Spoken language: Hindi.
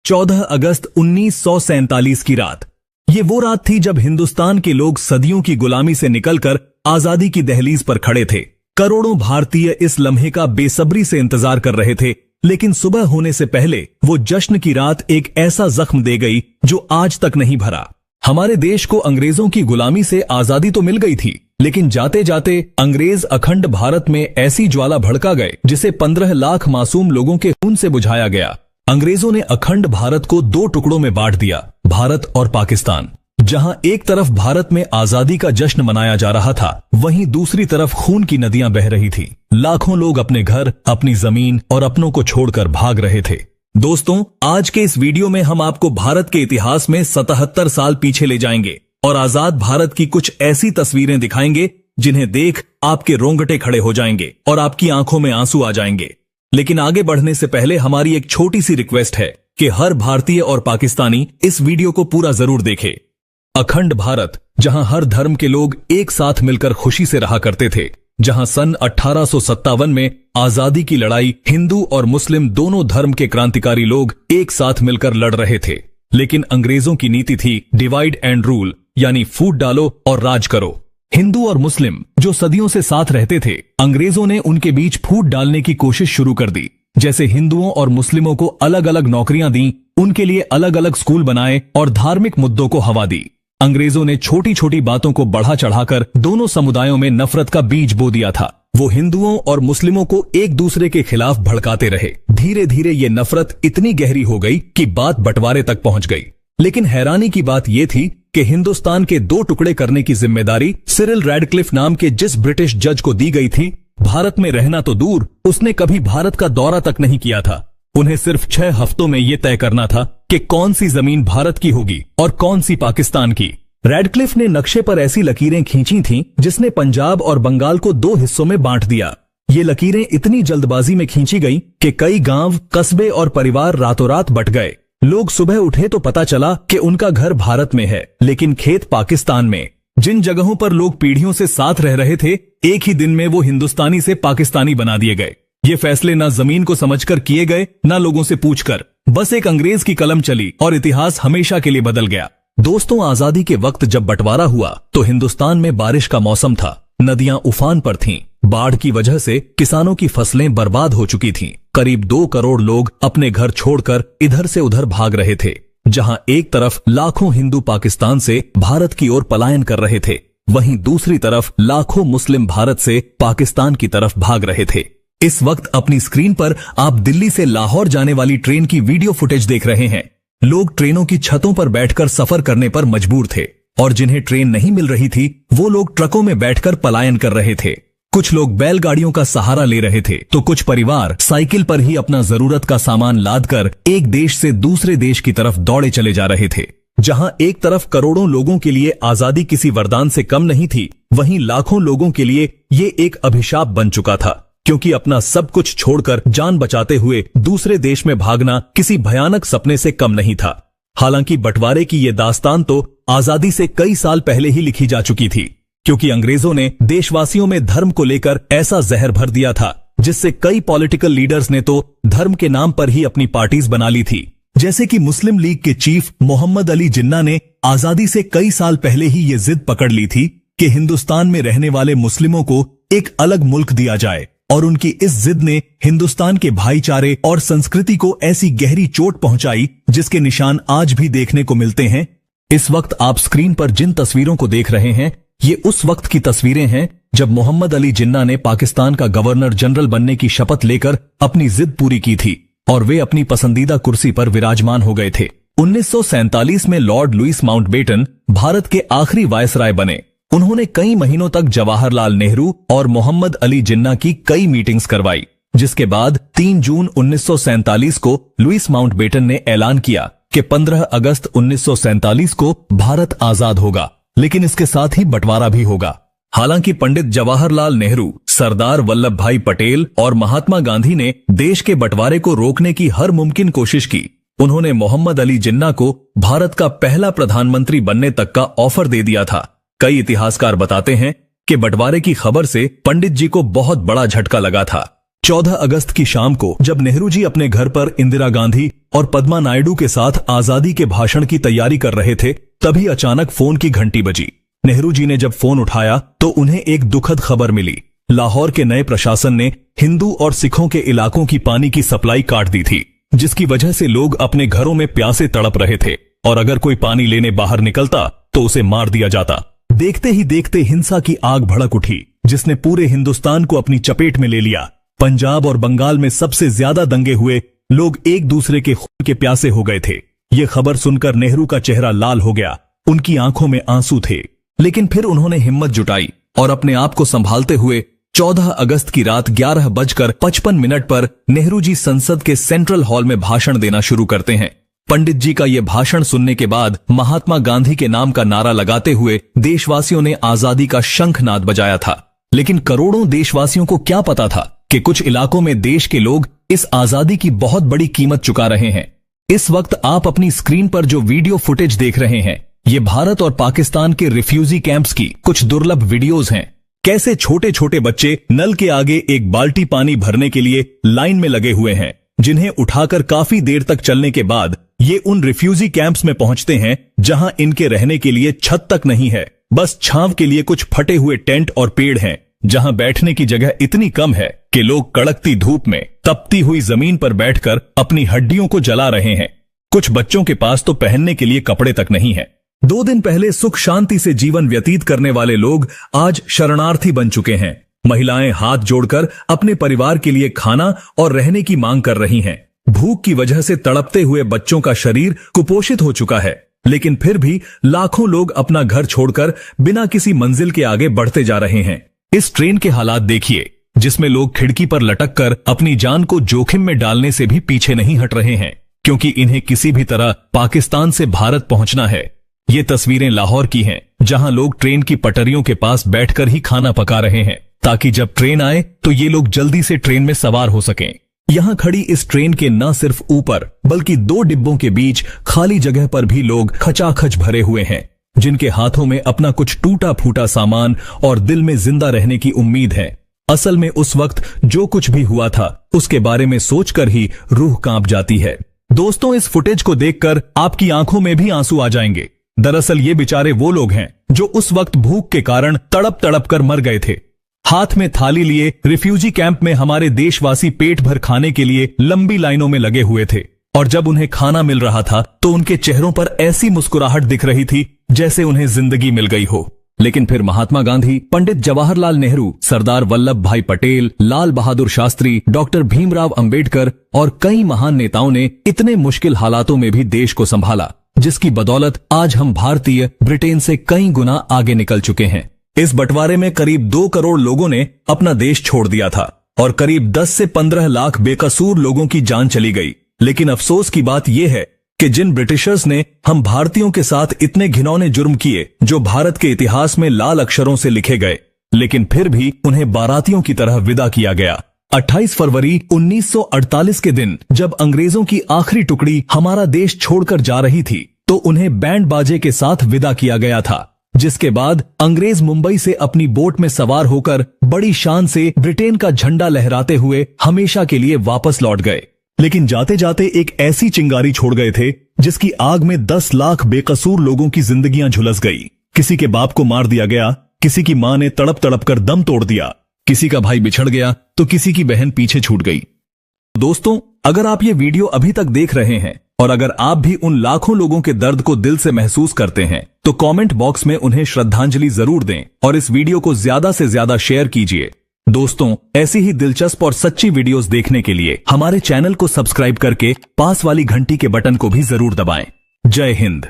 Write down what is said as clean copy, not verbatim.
14 अगस्त 1947 की रात। ये वो रात थी जब हिंदुस्तान के लोग सदियों की गुलामी से निकलकर आजादी की दहलीज पर खड़े थे। करोड़ों भारतीय इस लम्हे का बेसब्री से इंतजार कर रहे थे, लेकिन सुबह होने से पहले वो जश्न की रात एक ऐसा जख्म दे गई जो आज तक नहीं भरा। हमारे देश को अंग्रेजों की गुलामी से आजादी तो मिल गई थी, लेकिन जाते जाते अंग्रेज अखंड भारत में ऐसी ज्वाला भड़का गए जिसे 15 लाख मासूम लोगों के खून से बुझाया गया। अंग्रेजों ने अखंड भारत को 2 टुकड़ों में बांट दिया, भारत और पाकिस्तान। जहां एक तरफ भारत में आजादी का जश्न मनाया जा रहा था, वहीं दूसरी तरफ खून की नदियां बह रही थी। लाखों लोग अपने घर, अपनी जमीन और अपनों को छोड़कर भाग रहे थे। दोस्तों, आज के इस वीडियो में हम आपको भारत के इतिहास में 77 साल पीछे ले जाएंगे और आजाद भारत की कुछ ऐसी तस्वीरें दिखाएंगे जिन्हें देख आपके रोंगटे खड़े हो जाएंगे और आपकी आंखों में आंसू आ जाएंगे। लेकिन आगे बढ़ने से पहले हमारी एक छोटी सी रिक्वेस्ट है कि हर भारतीय और पाकिस्तानी इस वीडियो को पूरा जरूर देखे। अखंड भारत, जहां हर धर्म के लोग एक साथ मिलकर खुशी से रहा करते थे, जहां सन 1857 में आजादी की लड़ाई हिंदू और मुस्लिम दोनों धर्म के क्रांतिकारी लोग एक साथ मिलकर लड़ रहे थे, लेकिन अंग्रेजों की नीति थी डिवाइड एंड रूल, यानी फूट डालो और राज करो। हिंदू और मुस्लिम जो सदियों से साथ रहते थे, अंग्रेजों ने उनके बीच फूट डालने की कोशिश शुरू कर दी। जैसे हिंदुओं और मुस्लिमों को अलग अलग नौकरियां दी, उनके लिए अलग अलग स्कूल बनाए और धार्मिक मुद्दों को हवा दी। अंग्रेजों ने छोटी छोटी बातों को बढ़ा चढ़ाकर दोनों समुदायों में नफरत का बीज बो दिया था। वो हिंदुओं और मुस्लिमों को एक दूसरे के खिलाफ भड़काते रहे। धीरे धीरे ये नफरत इतनी गहरी हो गई कि बात बंटवारे तक पहुंच गई। लेकिन हैरानी की बात यह थी कि हिंदुस्तान के 2 टुकड़े करने की जिम्मेदारी सिरिल रैडक्लिफ नाम के जिस ब्रिटिश जज को दी गई थी, भारत में रहना तो दूर, उसने कभी भारत का दौरा तक नहीं किया था। उन्हें सिर्फ 6 हफ्तों में यह तय करना था कि कौन सी जमीन भारत की होगी और कौन सी पाकिस्तान की। रैडक्लिफ ने नक्शे पर ऐसी लकीरें खींची थीं जिसने पंजाब और बंगाल को 2 हिस्सों में बांट दिया। ये लकीरें इतनी जल्दबाजी में खींची गई कि कई गांव, कस्बे और परिवार रातों रात बट गए। लोग सुबह उठे तो पता चला कि उनका घर भारत में है, लेकिन खेत पाकिस्तान में। जिन जगहों पर लोग पीढ़ियों से साथ रह रहे थे, एक ही दिन में वो हिंदुस्तानी से पाकिस्तानी बना दिए गए। ये फैसले ना जमीन को समझकर किए गए, ना लोगों से पूछकर। बस एक अंग्रेज की कलम चली और इतिहास हमेशा के लिए बदल गया। दोस्तों, आजादी के वक्त जब बंटवारा हुआ तो हिंदुस्तान में बारिश का मौसम था। नदियां उफान पर थीं। बाढ़ की वजह से किसानों की फसलें बर्बाद हो चुकी थीं। करीब 2 करोड़ लोग अपने घर छोड़कर इधर से उधर भाग रहे थे। जहां एक तरफ लाखों हिंदू पाकिस्तान से भारत की ओर पलायन कर रहे थे, वहीं दूसरी तरफ लाखों मुस्लिम भारत से पाकिस्तान की तरफ भाग रहे थे। इस वक्त अपनी स्क्रीन पर आप दिल्ली से लाहौर जाने वाली ट्रेन की वीडियो फुटेज देख रहे हैं। लोग ट्रेनों की छतों पर बैठकर सफर करने पर मजबूर थे और जिन्हें ट्रेन नहीं मिल रही थी, वो लोग ट्रकों में बैठकर पलायन कर रहे थे। कुछ लोग बैलगाड़ियों का सहारा ले रहे थे, तो कुछ परिवार साइकिल पर ही अपना जरूरत का सामान लादकर एक देश से दूसरे देश की तरफ दौड़े चले जा रहे थे। जहां एक तरफ करोड़ों लोगों के लिए आजादी किसी वरदान से कम नहीं थी, वहीं लाखों लोगों के लिए ये एक अभिशाप बन चुका था, क्योंकि अपना सब कुछ छोड़कर जान बचाते हुए दूसरे देश में भागना किसी भयानक सपने से कम नहीं था। हालांकि बंटवारे की ये दास्तान तो आजादी से कई साल पहले ही लिखी जा चुकी थी, क्योंकि अंग्रेजों ने देशवासियों में धर्म को लेकर ऐसा जहर भर दिया था, जिससे कई पॉलिटिकल लीडर्स ने तो धर्म के नाम पर ही अपनी पार्टीज बना ली थी। जैसे कि मुस्लिम लीग के चीफ मोहम्मद अली जिन्ना ने आजादी से कई साल पहले ही ये जिद पकड़ ली थी कि हिंदुस्तान में रहने वाले मुस्लिमों को एक अलग मुल्क दिया जाए, और उनकी इस जिद ने हिंदुस्तान के भाईचारे और संस्कृति को ऐसी गहरी चोट पहुंचाई जिसके निशान आज भी देखने को मिलते हैं। इस वक्त आप स्क्रीन पर जिन तस्वीरों को देख रहे हैं, ये उस वक्त की तस्वीरें हैं जब मोहम्मद अली जिन्ना ने पाकिस्तान का गवर्नर जनरल बनने की शपथ लेकर अपनी जिद पूरी की थी और वे अपनी पसंदीदा कुर्सी पर विराजमान हो गए थे। 1947 में लॉर्ड लुईस माउंटबेटन भारत के आखिरी वायसराय बने। उन्होंने कई महीनों तक जवाहरलाल नेहरू और मोहम्मद अली जिन्ना की कई मीटिंग्स करवाई, जिसके बाद 3 जून 1947 को लुईस माउंटबेटन ने ऐलान किया कि 15 अगस्त 1947 को भारत आजाद होगा, लेकिन इसके साथ ही बंटवारा भी होगा। हालांकि पंडित जवाहरलाल नेहरू, सरदार वल्लभ भाई पटेल और महात्मा गांधी ने देश के बंटवारे को रोकने की हर मुमकिन कोशिश की। उन्होंने मोहम्मद अली जिन्ना को भारत का पहला प्रधानमंत्री बनने तक का ऑफर दे दिया था। कई इतिहासकार बताते हैं कि बंटवारे की खबर से पंडित जी को बहुत बड़ा झटका लगा था। 14 अगस्त की शाम को जब नेहरू जी अपने घर पर इंदिरा गांधी और पद्मा नायडू के साथ आजादी के भाषण की तैयारी कर रहे थे, तभी अचानक फोन की घंटी बजी। नेहरू जी ने जब फोन उठाया तो उन्हें एक दुखद खबर मिली। लाहौर के नए प्रशासन ने हिंदू और सिखों के इलाकों की पानी की सप्लाई काट दी थी, जिसकी वजह से लोग अपने घरों में प्यासे तड़प रहे थे और अगर कोई पानी लेने बाहर निकलता तो उसे मार दिया जाता। देखते ही देखते हिंसा की आग भड़क उठी, जिसने पूरे हिंदुस्तान को अपनी चपेट में ले लिया। पंजाब और बंगाल में सबसे ज्यादा दंगे हुए, लोग एक दूसरे के खून के प्यासे हो गए थे। ये खबर सुनकर नेहरू का चेहरा लाल हो गया, उनकी आंखों में आंसू थे, लेकिन फिर उन्होंने हिम्मत जुटाई और अपने आप को संभालते हुए 14 अगस्त की रात 11:55 पर नेहरू जी संसद के सेंट्रल हॉल में भाषण देना शुरू करते हैं। पंडित जी का यह भाषण सुनने के बाद महात्मा गांधी के नाम का नारा लगाते हुए देशवासियों ने आजादी का शंखनाद बजाया था। लेकिन करोड़ों देशवासियों को क्या पता था कि कुछ इलाकों में देश के लोग इस आजादी की बहुत बड़ी कीमत चुका रहे हैं। इस वक्त आप अपनी स्क्रीन पर जो वीडियो फुटेज देख रहे हैं, ये भारत और पाकिस्तान के रिफ्यूजी कैंप्स की कुछ दुर्लभ वीडियोज हैं। कैसे छोटे छोटे बच्चे नल के आगे एक बाल्टी पानी भरने के लिए लाइन में लगे हुए हैं, जिन्हें उठाकर काफी देर तक चलने के बाद ये उन रिफ्यूजी कैंप्स में पहुंचते हैं जहां इनके रहने के लिए छत तक नहीं है, बस छांव के लिए कुछ फटे हुए टेंट और पेड़ हैं, जहां बैठने की जगह इतनी कम है कि लोग कड़कती धूप में तपती हुई जमीन पर बैठकर अपनी हड्डियों को जला रहे हैं। कुछ बच्चों के पास तो पहनने के लिए कपड़े तक नहीं है। 2 दिन पहले सुख शांति से जीवन व्यतीत करने वाले लोग आज शरणार्थी बन चुके हैं। महिलाएं हाथ जोड़कर अपने परिवार के लिए खाना और रहने की मांग कर रही हैं। भूख की वजह से तड़पते हुए बच्चों का शरीर कुपोषित हो चुका है, लेकिन फिर भी लाखों लोग अपना घर छोड़कर बिना किसी मंजिल के आगे बढ़ते जा रहे हैं। इस ट्रेन के हालात देखिए, जिसमें लोग खिड़की पर लटककर अपनी जान को जोखिम में डालने से भी पीछे नहीं हट रहे हैं, क्योंकि इन्हें किसी भी तरह पाकिस्तान से भारत पहुंचना है। ये तस्वीरें लाहौर की हैं, जहां लोग ट्रेन की पटरियों के पास बैठकर ही खाना पका रहे हैं, ताकि जब ट्रेन आए तो ये लोग जल्दी से ट्रेन में सवार हो सकें। यहां खड़ी इस ट्रेन के न सिर्फ ऊपर बल्कि 2 डिब्बों के बीच खाली जगह पर भी लोग खचाखच भरे हुए हैं, जिनके हाथों में अपना कुछ टूटा फूटा सामान और दिल में जिंदा रहने की उम्मीद है। असल में उस वक्त जो कुछ भी हुआ था उसके बारे में सोचकर ही रूह कांप जाती है। दोस्तों, इस फुटेज को देखकर आपकी आंखों में भी आंसू आ जाएंगे। दरअसल ये बेचारे वो लोग हैं जो उस वक्त भूख के कारण तड़प तड़प कर मर गए थे। हाथ में थाली लिए रिफ्यूजी कैंप में हमारे देशवासी पेट भर खाने के लिए लंबी लाइनों में लगे हुए थे, और जब उन्हें खाना मिल रहा था तो उनके चेहरों पर ऐसी मुस्कुराहट दिख रही थी जैसे उन्हें जिंदगी मिल गई हो। लेकिन फिर महात्मा गांधी, पंडित जवाहरलाल नेहरू, सरदार वल्लभ भाई पटेल, लाल बहादुर शास्त्री, डॉक्टर भीमराव अंबेडकर और कई महान नेताओं ने इतने मुश्किल हालातों में भी देश को संभाला, जिसकी बदौलत आज हम भारतीय ब्रिटेन से कई गुना आगे निकल चुके हैं। इस बंटवारे में करीब 2 करोड़ लोगों ने अपना देश छोड़ दिया था और करीब 10 से 15 लाख बेकसूर लोगों की जान चली गई। लेकिन अफसोस की बात यह है कि जिन ब्रिटिशर्स ने हम भारतीयों के साथ इतने घिनौने जुर्म किए, जो भारत के इतिहास में लाल अक्षरों से लिखे गए, लेकिन फिर भी उन्हें बारातियों की तरह विदा किया गया। 28 फरवरी 1948 के दिन जब अंग्रेजों की आखिरी टुकड़ी हमारा देश छोड़कर जा रही थी, तो उन्हें बैंड बाजे के साथ विदा किया गया था, जिसके बाद अंग्रेज मुंबई से अपनी बोट में सवार होकर बड़ी शान से ब्रिटेन का झंडा लहराते हुए हमेशा के लिए वापस लौट गए। लेकिन जाते जाते एक ऐसी चिंगारी छोड़ गए थे जिसकी आग में 10 लाख बेकसूर लोगों की जिंदगियां झुलस गई। किसी के बाप को मार दिया गया, किसी की मां ने तड़प तड़प कर दम तोड़ दिया, किसी का भाई बिछड़ गया तो किसी की बहन पीछे छूट गई। दोस्तों, अगर आप ये वीडियो अभी तक देख रहे हैं और अगर आप भी उन लाखों लोगों के दर्द को दिल से महसूस करते हैं, तो कमेंट बॉक्स में उन्हें श्रद्धांजलि जरूर दें और इस वीडियो को ज्यादा से ज्यादा शेयर कीजिए। दोस्तों, ऐसी ही दिलचस्प और सच्ची वीडियोस देखने के लिए हमारे चैनल को सब्सक्राइब करके पास वाली घंटी के बटन को भी जरूर दबाएं। जय हिंद।